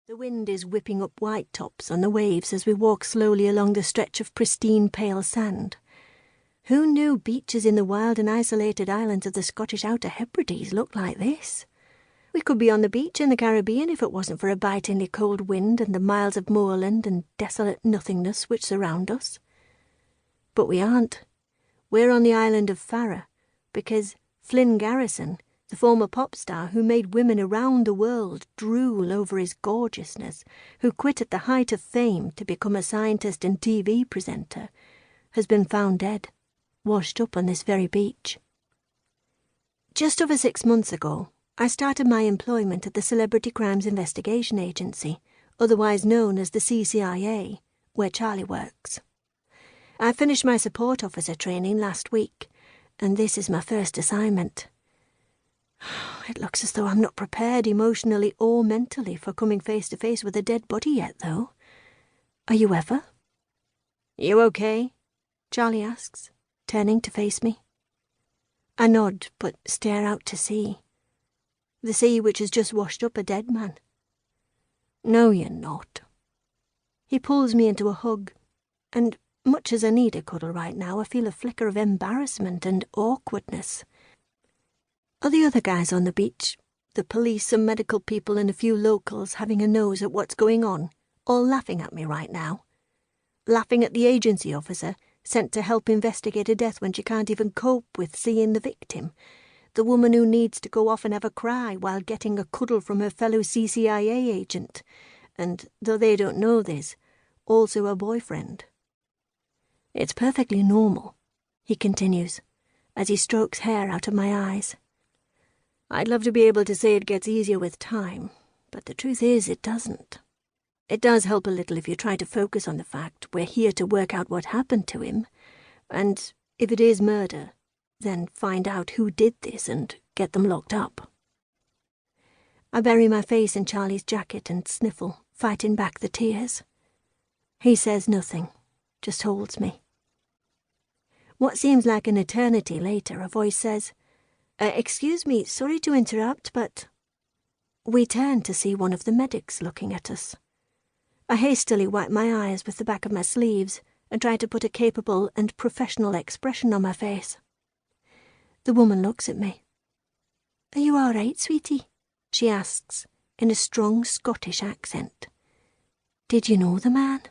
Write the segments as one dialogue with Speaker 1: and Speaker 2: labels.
Speaker 1: The wind is whipping up white tops on the waves as we walk slowly along the stretch of pristine pale sand. Who knew beaches in the wild and isolated islands of the Scottish Outer Hebrides looked like this? We could be on the beach in the Caribbean if it wasn't for a bitingly cold wind and the miles of moorland and desolate nothingness which surround us. But we aren't. We're on the island of Farre, because Flynn Garrison, the former pop star who made women around the world drool over his gorgeousness, who quit at the height of fame to become a scientist and TV presenter, has been found dead, washed up on this very beach. Just over 6 months ago, I started my employment at the Celebrity Crimes Investigation Agency, otherwise known as the CCIA, where Charlie works. I finished my support officer training last week, and this is my first assignment. It looks as though I'm not prepared emotionally or mentally for coming face to face with a dead body yet, though. Are you ever? You okay? Charlie asks, turning to face me. I nod, but stare out to sea. The sea which has just washed up a dead man. No, you're not. He pulls me into a hug, and much as I need a cuddle right now, I feel a flicker of embarrassment and awkwardness. Are the other guys on the beach, the police, some medical people and a few locals having a nose at what's going on, all laughing at me right now? Laughing at the agency officer sent to help investigate a death when she can't even cope with seeing the victim, the woman who needs to go off and have a cry while getting a cuddle from her fellow CCIA agent, and, though they don't know this, also her boyfriend. It's perfectly normal, he continues, as he strokes hair out of my eyes. I'd love to be able to say it gets easier with time, but the truth is it doesn't. It does help a little if you try to focus on the fact we're here to work out what happened to him, and if it is murder, then find out who did this and get them locked up. I bury my face in Charlie's jacket and sniffle, fighting back the tears. He says nothing, just holds me. What seems like an eternity later, a voice says, "Excuse me, sorry to interrupt, but—" We turn to see one of the medics looking at us. I hastily wipe my eyes with the back of my sleeves and try to put a capable and professional expression on my face. The woman looks at me. "Are you all right, sweetie?" she asks, in a strong Scottish accent. "Did you know the man?"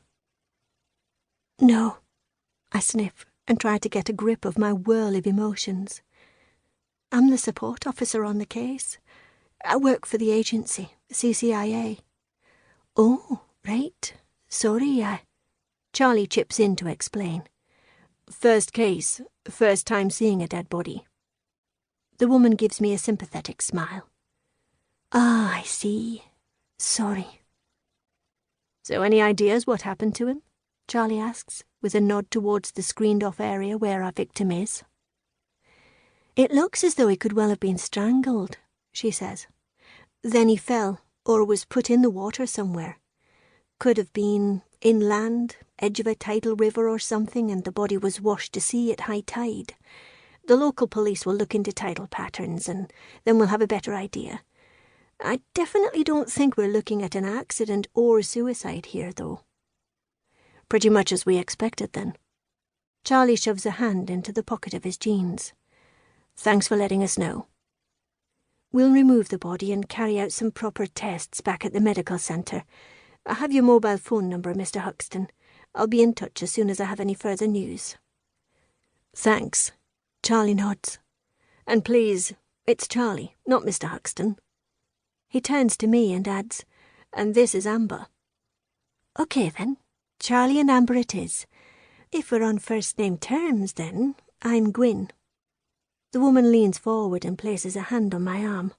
Speaker 1: "No," I sniff and try to get a grip of my whirl of emotions. "I'm the support officer on the case. I work for the agency, CCIA. "Oh, right. Sorry, Charlie chips in to explain. "First case, first time seeing a dead body." The woman gives me a sympathetic smile. "Ah, I see. Sorry." "So any ideas what happened to him?" Charlie asks, with a nod towards the screened-off area where our victim is. "It looks as though he could well have been strangled," she says. "Then he fell, or was put in the water somewhere. Could have been inland, edge of a tidal river or something, and the body was washed to sea at high tide. The local police will look into tidal patterns, and then we'll have a better idea. I definitely don't think we're looking at an accident or suicide here, though." "Pretty much as we expected, then." Charlie shoves a hand into the pocket of his jeans. "Thanks for letting us know. We'll remove the body and carry out some proper tests back at the medical centre. I have your mobile phone number, Mr. Huxton. I'll be in touch as soon as I have any further news." "Thanks." Charlie nods. "And please, it's Charlie, not Mr. Huxton." He turns to me and adds, "And this is Amber." "Okay, then. Charlie and Amber it is. If we're on first-name terms, then, I'm Gwyn." The woman leans forward and places a hand on my arm.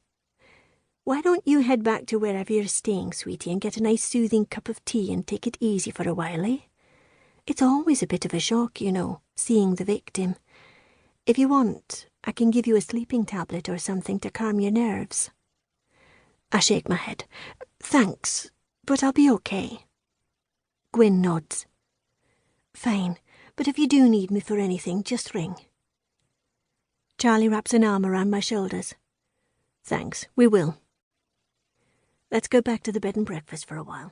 Speaker 1: "Why don't you head back to wherever you're staying, sweetie, and get a nice soothing cup of tea and take it easy for a while, eh? It's always a bit of a shock, you know, seeing the victim. If you want, I can give you a sleeping tablet or something to calm your nerves." I shake my head. "Thanks, but I'll be okay." Gwyn nods. "Fine, but if you do need me for anything, just ring." Charlie wraps an arm around my shoulders. "Thanks, we will." Let's go back to the bed and breakfast for a while.